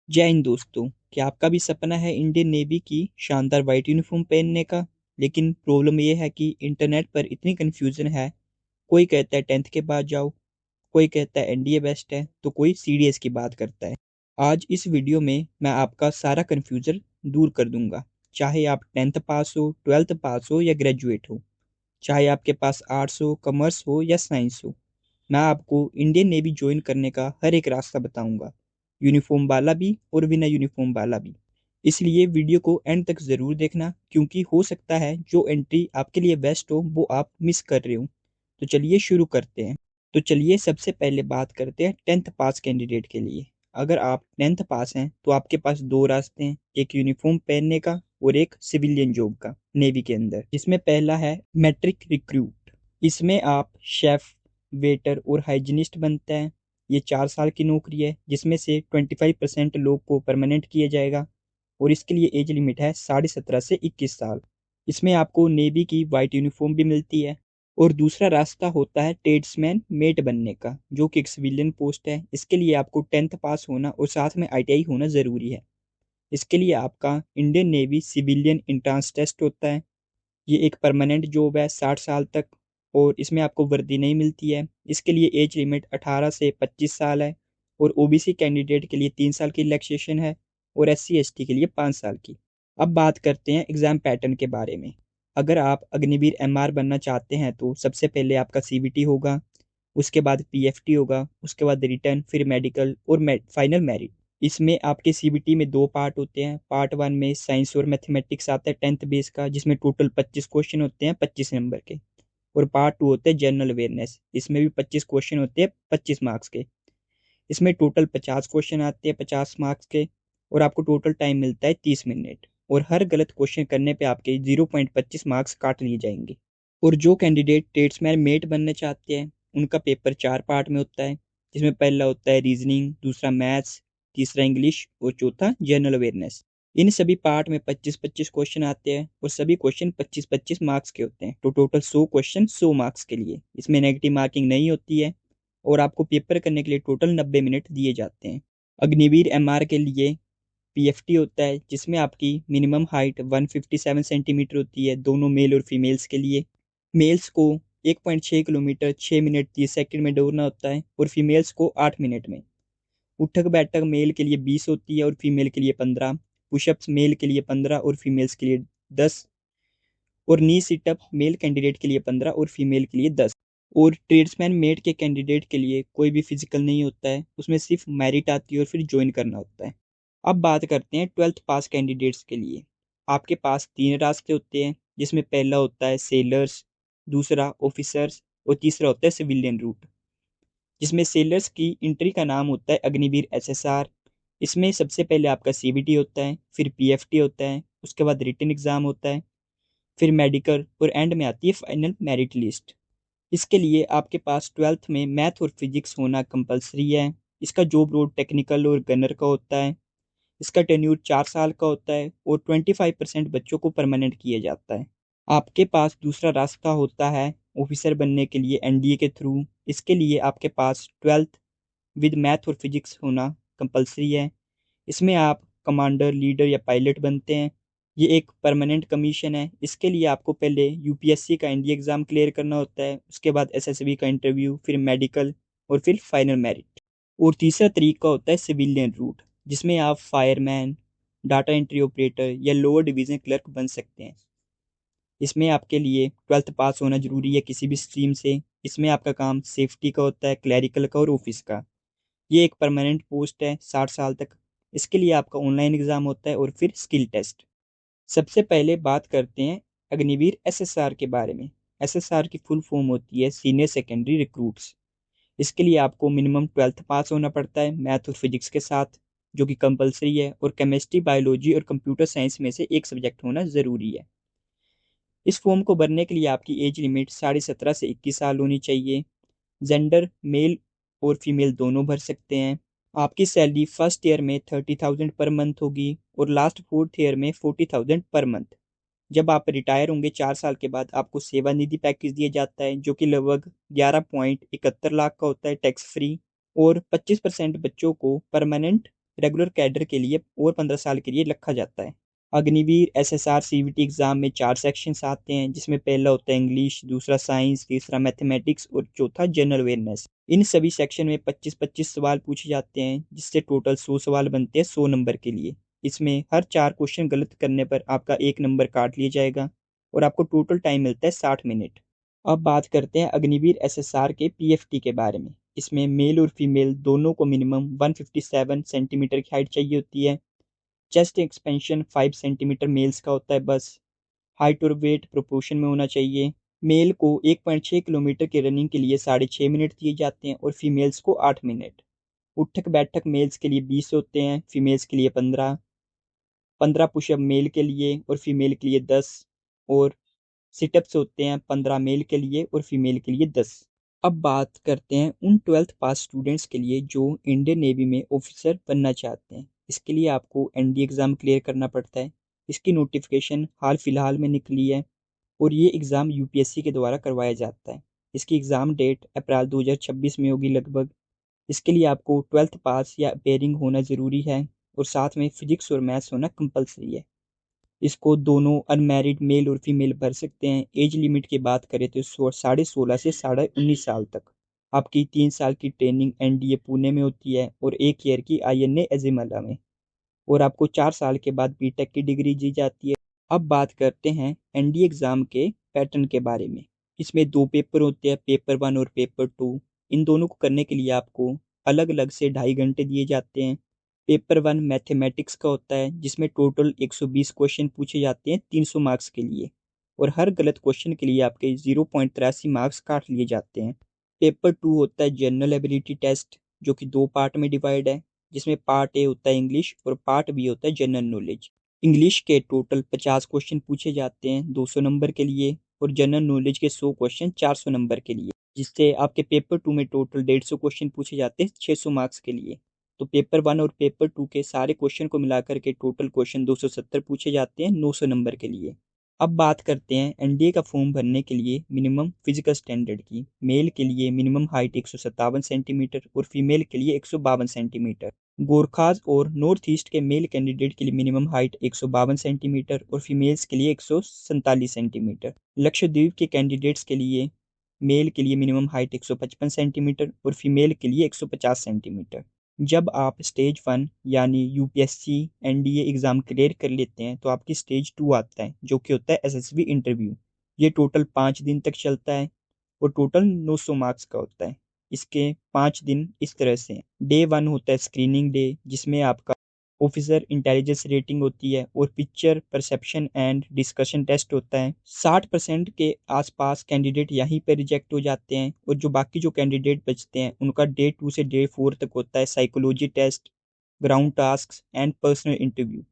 जय हिंद दोस्तों। क्या आपका भी सपना है इंडियन नेवी की शानदार वाइट यूनिफॉर्म पहनने का? लेकिन प्रॉब्लम यह है कि इंटरनेट पर इतनी कंफ्यूजन है। कोई कहता है 10th के बाद जाओ, कोई कहता है एनडीए बेस्ट है, तो कोई सीडीएस की बात करता है। आज इस वीडियो में मैं आपका सारा कंफ्यूजन दूर कर दूंगा। चाहे आप 10th पास हो, 12th पास हो या ग्रेजुएट हो, चाहे आपके पास आर्ट्स हो, कॉमर्स हो या साइंस हो, मैं आपको इंडियन नेवी ज्वाइन करने का हर एक रास्ता बताऊंगा, यूनिफॉर्म वाला भी और बिना यूनिफॉर्म वाला भी। इसलिए वीडियो को एंड तक ज़रूर देखना, क्योंकि हो सकता है जो एंट्री आपके लिए बेस्ट हो वो आप मिस कर रहे हो। तो चलिए शुरू करते हैं। तो चलिए सबसे पहले बात करते हैं 10th पास कैंडिडेट के लिए। अगर आप 10th पास हैं तो आपके पास दो रास्ते हैं, एक यूनिफॉर्म पहनने का और एक सिविलियन जॉब का नेवी के अंदर, जिसमें पहला है मैट्रिक रिक्रूट। इसमें आप शेफ, वेटर और हाइजीनिस्ट बनते हैं। ये 4 साल की नौकरी है, जिसमें से 25% लोग को परमानेंट किया जाएगा और इसके लिए एज लिमिट है 17.5 से 21 साल। इसमें आपको नेवी की वाइट यूनिफॉर्म भी मिलती है। और दूसरा रास्ता होता है ट्रेड्समैन मेट बनने का, जो कि एक सिविलियन पोस्ट है। इसके लिए आपको 10th पास होना और साथ में आईटीआई होना ज़रूरी है। इसके लिए आपका Indian navy civilian entrance test होता है। ये एक परमानेंट जॉब है 60 साल तक, और इसमें आपको वर्दी नहीं मिलती है। इसके लिए एज लिमिट 18 से 25 साल है। और ओबीसी कैंडिडेट के लिए 3 साल की रिलैक्सेशन है और एससी एसटी के लिए 5 साल की। अब बात करते हैं एग्ज़ाम पैटर्न के बारे में। अगर आप अग्निवीर एमआर बनना चाहते हैं तो सबसे पहले आपका सीबीटी होगा, उसके बाद पीएफटी होगा, उसके बाद रिटर्न, फिर मेडिकल और फाइनल मेरिट। इसमें आपके सीबीटी में दो पार्ट होते हैं। पार्ट वन में साइंस और मैथमेटिक्स आता है 10th बेस का, जिसमें टोटल 25 क्वेश्चन होते हैं 25 नंबर के। और पार्ट टू होता है जनरल अवेयरनेस, इसमें भी 25 क्वेश्चन होते हैं 25 मार्क्स के। इसमें टोटल 50 क्वेश्चन आते हैं 50 मार्क्स के। और आपको टोटल टाइम मिलता है 30 मिनट। और हर गलत क्वेश्चन करने पे आपके 0.25 मार्क्स काट लिए जाएंगे। और जो कैंडिडेट ट्रेड्समैन मेट बनना चाहते हैं, उनका पेपर 4 पार्ट में होता है, जिसमें पहला होता है रीजनिंग, दूसरा मैथ्स, तीसरा इंग्लिश और चौथा जनरल अवेयरनेस। इन सभी पार्ट में 25-25 क्वेश्चन आते हैं और सभी क्वेश्चन 25-25 मार्क्स के होते हैं। तो टोटल 100 क्वेश्चन 100 मार्क्स के लिए। इसमें नेगेटिव मार्किंग नहीं होती है। और आपको पेपर करने के लिए टोटल 90 मिनट दिए जाते हैं। अग्निवीर एमआर के लिए पीएफटी होता है, जिसमें आपकी मिनिमम हाइट 157 सेंटीमीटर होती है, दोनों मेल और फीमेल्स के लिए। मेल्स को 1.6 किलोमीटर 6 मिनट 30 सेकंड में दौड़ना होता है और फीमेल्स को 8 मिनट में। उठक बैठक मेल के लिए 20 होती है और फीमेल के लिए 15। पुशअप्स मेल के लिए 15 और फीमेल्स के लिए 10। और नी सिटअप मेल कैंडिडेट के लिए 15 और फीमेल के लिए 10। और ट्रेड्समैन मेट के कैंडिडेट के लिए कोई भी फिजिकल नहीं होता है, उसमें सिर्फ मेरिट आती है और फिर ज्वाइन करना होता है। अब बात करते हैं 12th पास कैंडिडेट्स के लिए। आपके पास 3 रास्ते होते हैं, जिसमें पहला होता है सेलर्स, दूसरा ऑफिसर्स और तीसरा होता है सिविलियन रूट। जिसमें सेलर्स की एंट्री का नाम होता है अग्निवीर एसएसआर। इसमें सबसे पहले आपका सीबीटी होता है, फिर पीएफटी होता है, उसके बाद रिटन एग्जाम होता है, फिर मेडिकल और एंड में आती है फाइनल मेरिट लिस्ट। इसके लिए आपके पास 12th में मैथ और फिजिक्स होना कंपलसरी है। इसका जॉब रोल टेक्निकल और गनर का होता है। इसका टेन्यूर 4 साल का होता है और 25% बच्चों को परमानेंट किया जाता है। आपके पास दूसरा रास्ता होता है ऑफिसर बनने के लिए एनडीए के थ्रू। इसके लिए आपके पास 12th विद मैथ और फिजिक्स होना कंपलसरी है। इसमें आप कमांडर, लीडर या पायलट बनते हैं। ये एक परमानेंट कमीशन है। इसके लिए आपको पहले यूपीएससी का एनडीए एग्ज़ाम क्लियर करना होता है, उसके बाद एसएसबी का इंटरव्यू, फिर मेडिकल और फिर फाइनल मेरिट। और तीसरा तरीका होता है सिविलियन रूट, जिसमें आप फायरमैन, डाटा एंट्री ऑपरेटर या लोअर डिवीज़न क्लर्क बन सकते हैं। इसमें आपके लिए 12th पास होना जरूरी है किसी भी स्ट्रीम से। इसमें आपका काम सेफ्टी का होता है, क्लैरिकल का और ऑफिस का। ये एक परमानेंट पोस्ट है 60 साल तक। इसके लिए आपका ऑनलाइन एग्ज़ाम होता है और फिर स्किल टेस्ट। सबसे पहले बात करते हैं अग्निवीर एसएसआर के बारे में। एसएसआर की फुल फॉर्म होती है सीनियर सेकेंडरी रिक्रूट्स। इसके लिए आपको मिनिमम 12th पास होना पड़ता है मैथ और फिजिक्स के साथ, जो कि कंपलसरी है। और केमिस्ट्री, बायोलॉजी और कंप्यूटर साइंस में से एक सब्जेक्ट होना ज़रूरी है। इस फॉर्म को भरने के लिए आपकी एज लिमिट 17.5 से 21 साल होनी चाहिए। जेंडर मेल और फीमेल दोनों भर सकते हैं। आपकी सैलरी फर्स्ट ईयर में 30,000 पर मंथ होगी और लास्ट 4th ईयर में 40,000 पर मंथ। जब आप रिटायर होंगे 4 साल के बाद, आपको सेवानिधि पैकेज दिया जाता है, जो कि लगभग 11.71 लाख का होता है टैक्स फ्री। और 25% बच्चों को परमानेंट रेगुलर कैडर के लिए और 15 साल के लिए रखा जाता है। अग्निवीर एसएसआर सीवीटी एग्जाम में 4 सेक्शंस आते हैं, जिसमें पहला होता है इंग्लिश, दूसरा साइंस, तीसरा मैथमेटिक्स और चौथा जनरल अवेयरनेस। इन सभी सेक्शन में 25-25 सवाल पूछे जाते हैं, जिससे टोटल 100 सवाल बनते हैं 100 नंबर के लिए। इसमें हर 4 क्वेश्चन गलत करने पर आपका 1 नंबर काट लिया जाएगा और आपको टोटल टाइम मिलता है 60 मिनट। अब बात करते हैं अग्निवीर एसएसआर के पीएफटी के बारे में। इसमें मेल और फीमेल दोनों को मिनिमम 157 सेंटीमीटर की हाइट चाहिए होती है। चेस्ट एक्सपेंशन 5 सेंटीमीटर मेल्स का होता है बस। हाइट और वेट प्रोपोर्शन में होना चाहिए। मेल को 1.6 किलोमीटर की रनिंग के लिए 6.5 मिनट दिए जाते हैं और फीमेल्स को 8 मिनट। उठक बैठक मेल्स के लिए 20 होते हैं, फीमेल्स के लिए 15। 15 पुशअप मेल के लिए और फीमेल के लिए 10 और सिटअप्स होते हैं 15 मेल के लिए और फीमेल के लिए 10। अब बात करते हैं उन 12th पास स्टूडेंट्स के लिए जो इंडियन नेवी में ऑफिसर बनना चाहते हैं। इसके लिए आपको एनडी एग्ज़ाम क्लियर करना पड़ता है। इसकी नोटिफिकेशन हाल फिलहाल में निकली है और ये एग्ज़ाम यूपीएससी के द्वारा करवाया जाता है। इसकी एग्ज़ाम डेट अप्रैल 2026 में होगी लगभग। इसके लिए आपको 12th पास या अपेयरिंग होना ज़रूरी है और साथ में फिजिक्स और मैथ्स होना कंपलसरी है। इसको दोनों अनमैरिड मेल और फीमेल भर सकते हैं। एज लिमिट की बात करें तो 16.5 से 19.5 साल तक। आपकी 3 साल की ट्रेनिंग एनडीए पुणे में होती है और 1 ईयर की आईएनए एजिमला में, और आपको 4 साल के बाद बीटेक की डिग्री दी जाती है। अब बात करते हैं एनडीए एग्ज़ाम के पैटर्न के बारे में। इसमें 2 पेपर होते हैं, पेपर 1 और पेपर 2। इन दोनों को करने के लिए आपको अलग अलग से 2.5 घंटे दिए जाते हैं। पेपर 1 मैथमेटिक्स का होता है, जिसमें टोटल 120 क्वेश्चन पूछे जाते हैं 300 मार्क्स के लिए, और हर गलत क्वेश्चन के लिए आपके 0.83 मार्क्स काट लिए जाते हैं। पेपर 2 होता है जनरल एबिलिटी टेस्ट, जो कि 2 पार्ट में डिवाइड है, जिसमें पार्ट ए होता है इंग्लिश और पार्ट बी होता है जनरल नॉलेज। इंग्लिश के टोटल 50 क्वेश्चन पूछे जाते हैं 200 नंबर के लिए, और जनरल नॉलेज के 100 क्वेश्चन 400 नंबर के लिए, जिससे आपके पेपर 2 में टोटल 150 क्वेश्चन पूछे जाते हैं 600 मार्क्स के लिए। तो पेपर 1 और पेपर 2 के सारे क्वेश्चन को मिलाकर के टोटल क्वेश्चन 270 पूछे जाते हैं 900 नंबर के लिए। अब बात करते हैं एनडीए का फॉर्म भरने के लिए मिनिमम फिजिकल स्टैंडर्ड की। मेल के लिए मिनिमम हाइट 157 सेंटीमीटर और फीमेल के लिए 152 सेंटीमीटर। गोरखाज और नॉर्थ ईस्ट के मेल कैंडिडेट के लिए मिनिमम हाइट 152 सेंटीमीटर और फीमेल्स के लिए 147 सेंटीमीटर। लक्षद्वीप के कैंडिडेट्स के लिए मेल के लिए मिनिमम हाइट 155 सेंटीमीटर और फीमेल के लिए 150 सेंटीमीटर। जब आप स्टेज 1 यानी यूपीएससी एनडीए एग्ज़ाम क्लियर कर लेते हैं तो आपकी स्टेज 2 आता है, जो कि होता है एसएसबी इंटरव्यू। ये टोटल 5 दिन तक चलता है और टोटल 900 मार्क्स का होता है। इसके 5 दिन इस तरह से हैं। डे 1 होता है स्क्रीनिंग डे, जिसमें आपका ऑफिसर इंटेलिजेंस रेटिंग होती है और picture perception and discussion test होता है। 60% के आसपास कैंडिडेट यहीं पर रिजेक्ट हो जाते हैं, और जो बाकी जो कैंडिडेट बचते हैं उनका डे 2 से डे 4 तक होता है psychology test, ground task and personal interview.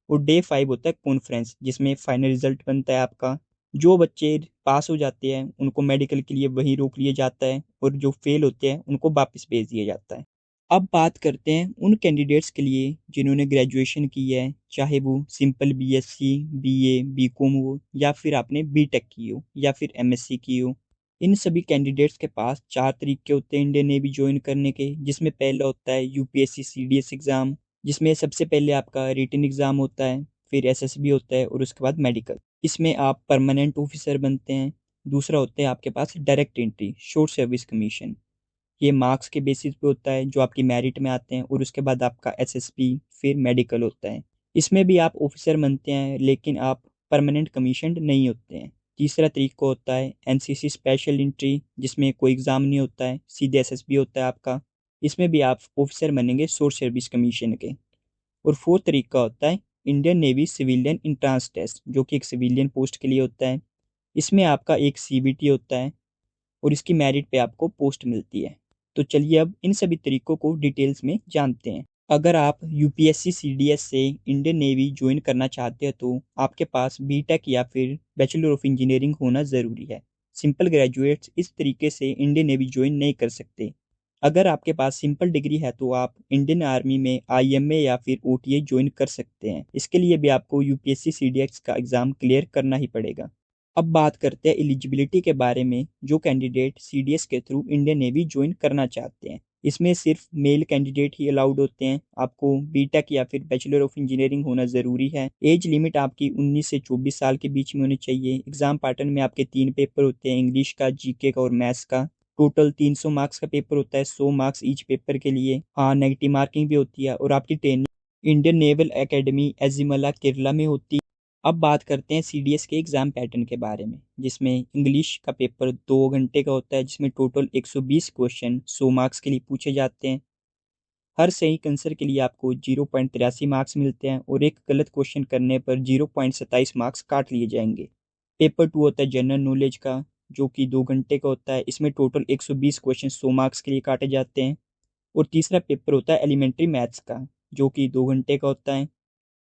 और डे 5 होता है कॉन्फ्रेंस, जिसमें फाइनल रिजल्ट बनता है आपका। जो बच्चे पास हो जाते हैं उनको मेडिकल के लिए वहीं रोक लिया जाता है, और जो फेल होते हैं उनको वापस भेज दिया जाता है। अब बात करते हैं उन कैंडिडेट्स के लिए जिन्होंने ग्रेजुएशन की है, चाहे वो सिंपल बीएससी, बीए, बीकॉम हो, या फिर आपने बीटेक की हो, या फिर एमएससी की हो। इन सभी कैंडिडेट्स के पास 4 तरीके होते हैं इंडियन नेवी ज्वाइन करने के, जिसमें पहला होता है यूपीएससी सीडीएस एग्ज़ाम, जिसमें सबसे पहले आपका रिटन एग्ज़ाम होता है, फिर एसएसबी होता है और उसके बाद मेडिकल। इसमें आप परमानेंट ऑफिसर बनते हैं। दूसरा होता है आपके पास direct entry, short service commission. ये मार्क्स के बेसिस पे होता है जो आपकी मेरिट में आते हैं, और उसके बाद आपका एसएसबी फिर मेडिकल होता है। इसमें भी आप ऑफिसर बनते हैं, लेकिन आप परमानेंट कमीशन्ड नहीं होते हैं। तीसरा तरीका होता है एनसीसी स्पेशल एंट्री, जिसमें कोई एग्ज़ाम नहीं होता है, सीधे एसएसबी होता है आपका। इसमें भी आप ऑफिसर बनेंगे शॉर्ट सर्विस कमीशन के। और फोर्थ तरीका होता है Indian navy civilian entrance test, जो कि एक सिविलियन पोस्ट के लिए होता है। इसमें आपका एक सीबीटी होता है और इसकी मेरिट पे आपको पोस्ट मिलती है। तो चलिए अब इन सभी तरीकों को डिटेल्स में जानते हैं। अगर आप यूपीएससी सीडीएस से इंडियन नेवी ज्वाइन करना चाहते हैं तो आपके पास बीटेक या फिर बैचलर ऑफ इंजीनियरिंग होना ज़रूरी है। सिंपल ग्रेजुएट्स इस तरीके से इंडियन नेवी ज्वाइन नहीं कर सकते। अगर आपके पास सिंपल डिग्री है तो आप इंडियन आर्मी में आईएमए या फिर ओटीए ज्वाइन कर सकते हैं। इसके लिए भी आपको यूपीएससी सीडीएस का एग्ज़ाम क्लियर करना ही पड़ेगा। अब बात करते हैं एलिजिबिलिटी के बारे में। जो कैंडिडेट सीडीएस के थ्रू इंडियन नेवी ज्वाइन करना चाहते हैं, इसमें सिर्फ मेल कैंडिडेट ही अलाउड होते हैं। आपको बीटेक या फिर बैचलर ऑफ इंजीनियरिंग होना ज़रूरी है। एज लिमिट आपकी 19 से 24 साल के बीच में होनी चाहिए। एग्ज़ाम पैटर्न में आपके 3 पेपर होते हैं, इंग्लिश का, जीके का और मैथ्स का। टोटल 300 मार्क्स का पेपर होता है, 100 मार्क्स ईच पेपर के लिए। हाँ, नेगेटिव मार्किंग भी होती है और आपकी training Indian naval academy Ezhimala Kerala में होती है। अब बात करते हैं सीडीएस के एग्ज़ाम पैटर्न के बारे में, जिसमें इंग्लिश का पेपर 2 घंटे का होता है, जिसमें टोटल 120 क्वेश्चन 100 मार्क्स के लिए पूछे जाते हैं। हर सही आंसर के लिए आपको 0.83 मार्क्स मिलते हैं और एक गलत क्वेश्चन करने पर 0.27 मार्क्स काट लिए जाएंगे। पेपर 2 होता है जनरल नॉलेज का, जो कि 2 घंटे का होता है। इसमें टोटल 120 क्वेश्चन 100 मार्क्स के लिए काटे जाते हैं। और तीसरा पेपर होता है एलिमेंट्री मैथ्स का, जो कि 2 घंटे का होता है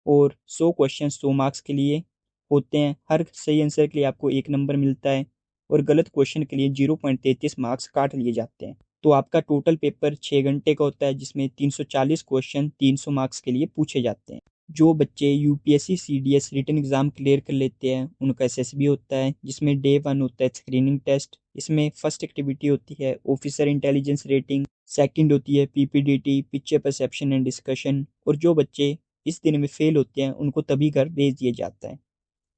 और 100 क्वेश्चन 100 मार्क्स के लिए होते हैं। हर सही आंसर के लिए आपको 1 नंबर मिलता है और गलत क्वेश्चन के लिए 0.33 मार्क्स काट लिए जाते हैं। तो आपका टोटल पेपर 6 घंटे का होता है, जिसमें 340 क्वेश्चन 300 मार्क्स के लिए पूछे जाते हैं। जो बच्चे UPSC CDS written exam clear कर लेते हैं उनका एसएसबी होता है, जिसमें डे 1 होता है स्क्रीनिंग टेस्ट। इसमें फर्स्ट एक्टिविटी होती है ऑफिसर इंटेलिजेंस रेटिंग, सेकंड होती है PPDT picture perception and discussion. और जो बच्चे इस दिन में फेल होते हैं उनको तभी घर भेज दिया जाता है।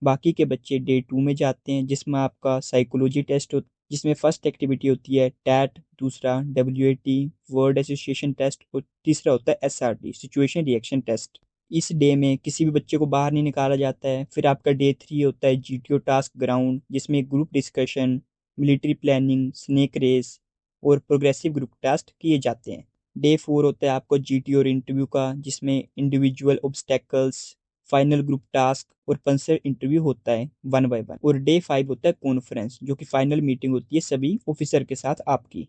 बाकी के बच्चे डे 2 में जाते हैं, जिसमें आपका साइकोलॉजी टेस्ट होता है, जिसमें फर्स्ट एक्टिविटी होती है टैट, दूसरा डब्ल्यूएटी वर्ड एसोसिएशन टेस्ट और तीसरा होता है एसआरटी सिचुएशन रिएक्शन टेस्ट। इस डे में किसी भी बच्चे को बाहर नहीं निकाला जाता है। फिर आपका डे 3 होता है जीटीओ टास्क ग्राउंड, जिसमें group discussion, military planning, snake race और प्रोग्रेसिव ग्रुप टास्क किए जाते हैं। डे 4 होता है आपको जीटीओ और इंटरव्यू का, जिसमें individual obstacles, final group task और पंसर इंटरव्यू होता है 1 बाय 1। और डे 5 होता है कॉन्फ्रेंस, जो कि फाइनल मीटिंग होती है सभी ऑफिसर के साथ आपकी।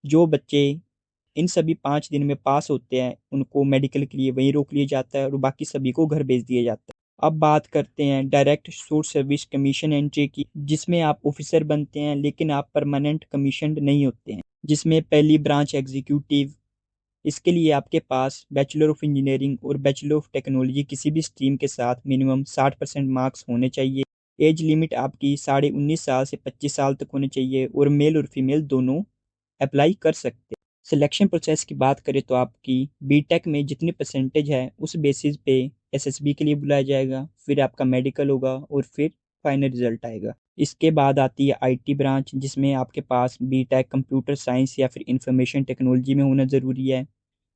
जो बच्चे इन सभी 5 दिन में पास होते हैं उनको मेडिकल के लिए वहीं रोक लिया जाता है और बाकी सभी को घर भेज दिया जाता है। अब बात करते हैं direct source service commission entry की, जिसमें आप ऑफिसर बनते हैं लेकिन आप परमानेंट कमीशनड नहीं होते हैं। जिसमें पहली ब्रांच एग्जीक्यूटिव, इसके लिए आपके पास बैचलर ऑफ इंजीनियरिंग और बैचलर ऑफ टेक्नोलॉजी किसी भी स्ट्रीम के साथ मिनिमम 60% मार्क्स होने चाहिए। एज लिमिट आपकी 19.5 साल से 25 साल तक होनी चाहिए और मेल और फीमेल दोनों अप्लाई कर सकते हैं। सिलेक्शन प्रोसेस की बात करें तो आपकी बीटेक में जितनी परसेंटेज है उस बेसिस पे एसएसबी के लिए बुलाया जाएगा, फिर आपका मेडिकल होगा और फिर फाइनल रिजल्ट आएगा। इसके बाद आती है आईटी ब्रांच, जिसमें आपके पास बीटेक कंप्यूटर साइंस या फिर इंफॉर्मेशन टेक्नोलॉजी में होना ज़रूरी है,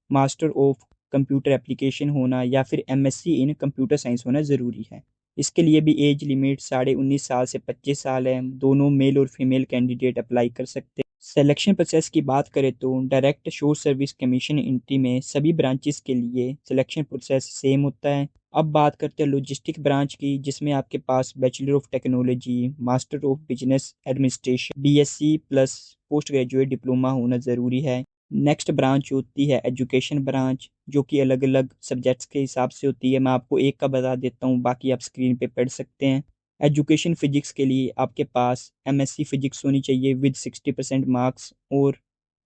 मास्टर ऑफ कंप्यूटर एप्लीकेशन होना या फिर एमएससी इन कंप्यूटर साइंस होना ज़रूरी है। इसके लिए भी एज लिमिट 19.5 साल से 25 साल है। दोनों मेल और फीमेल कैंडिडेट अप्लाई कर सकते हैं। सिलेक्शन प्रोसेस की बात करें तो डायरेक्ट शोर सर्विस कमीशन एंट्री में सभी ब्रांचेस के लिए सिलेक्शन प्रोसेस सेम होता है। अब बात करते हैं लॉजिस्टिक ब्रांच की, जिसमें आपके पास bachelor of technology, master of business administration, BSc plus post graduate diploma होना ज़रूरी है। नेक्स्ट ब्रांच होती है एजुकेशन ब्रांच, जो कि अलग अलग सब्जेक्ट्स के हिसाब से होती है। मैं आपको एक का बता देता हूँ, बाकी आप स्क्रीन पे पढ़ सकते हैं। एजुकेशन फिजिक्स के लिए आपके पास एमएससी फिजिक्स होनी चाहिए विद 60% मार्क्स और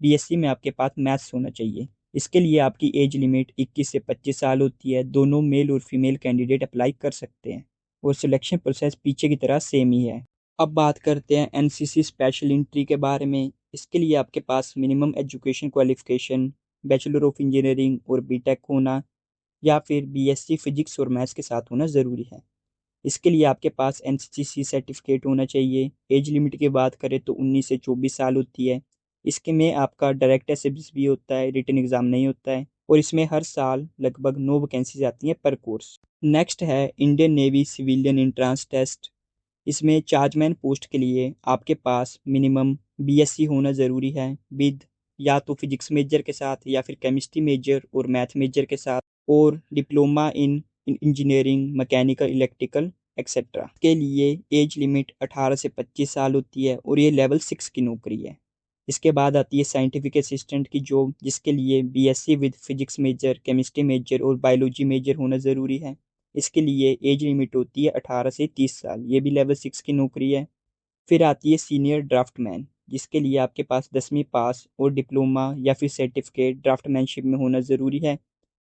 बीएससी में आपके पास मैथ्स होना चाहिए। इसके लिए आपकी एज लिमिट 21 से 25 साल होती है। दोनों मेल और फीमेल कैंडिडेट अप्लाई कर सकते हैं और सिलेक्शन प्रोसेस पीछे की तरह सेम ही है। अब बात करते हैं एनसीसी स्पेशल एंट्री के बारे में। इसके लिए आपके पास minimum education qualification bachelor of engineering और बीटेक होना या फिर बीएससी फिजिक्स और मैथ्स के साथ होना ज़रूरी है। इसके लिए आपके पास एनसीसी सर्टिफिकेट होना चाहिए। एज लिमिट की बात करें तो 19 से 24 साल होती है। इसके में आपका डायरेक्ट एसएसबी भी होता है, रिटन एग्ज़ाम नहीं होता है और इसमें हर साल लगभग 9 वैकेंसीज आती हैं पर कोर्स। नेक्स्ट है Indian navy civilian entrance test. इसमें चार्जमैन पोस्ट के लिए आपके पास मिनिमम बीएससी होना ज़रूरी है विद या तो फिजिक्स मेजर के साथ या फिर केमिस्ट्री मेजर और मैथ मेजर के साथ और diploma in engineering mechanical electrical etcetera. के लिए एज लिमिट 18 से 25 साल होती है और ये लेवल 6 की नौकरी है। इसके बाद आती है साइंटिफिक असिस्टेंट की जॉब, जिसके लिए BSc with physics major, chemistry major और बायोलॉजी मेजर होना ज़रूरी है। इसके लिए एज लिमिट होती है 18 से 30 साल, ये भी लेवल 6 की नौकरी है। फिर आती है सीनियर ड्राफ्टमैन, जिसके लिए आपके पास 10वीं पास और डिप्लोमा या फिर सर्टिफिकेट ड्राफ्टमैनशिप में होना ज़रूरी है।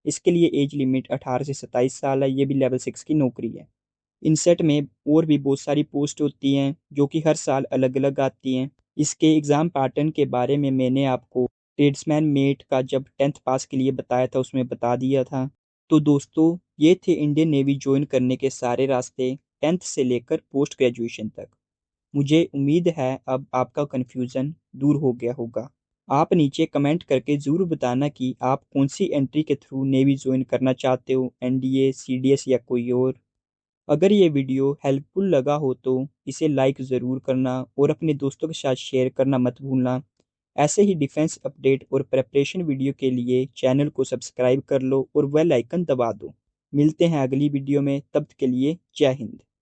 इसके लिए एज लिमिट 18 से 27 साल है, ये भी लेवल 6 की नौकरी है। इनसेट में और भी बहुत सारी पोस्ट होती हैं जो कि हर साल अलग अलग आती हैं। इसके एग्ज़ाम पैटर्न के बारे में मैंने आपको ट्रेड्समैन मेट का जब 10th पास के लिए बताया था उसमें बता दिया था। तो दोस्तों, ये थे इंडियन नेवी ज्वाइन करने के सारे रास्ते 10th से लेकर पोस्ट ग्रेजुएशन तक। मुझे उम्मीद है अब आपका कन्फ्यूज़न दूर हो गया होगा। आप नीचे कमेंट करके ज़रूर बताना कि आप कौन सी एंट्री के थ्रू नेवी ज्वाइन करना चाहते हो, एनडीए, सीडीएस या कोई और। अगर ये वीडियो हेल्पफुल लगा हो तो इसे लाइक ज़रूर करना और अपने दोस्तों के साथ शेयर करना मत भूलना। ऐसे ही डिफेंस अपडेट और प्रेपरेशन वीडियो के लिए चैनल को सब्सक्राइब कर लो और बेल आइकन दबा दो। मिलते हैं अगली वीडियो में, तब तक के लिए जय हिंद।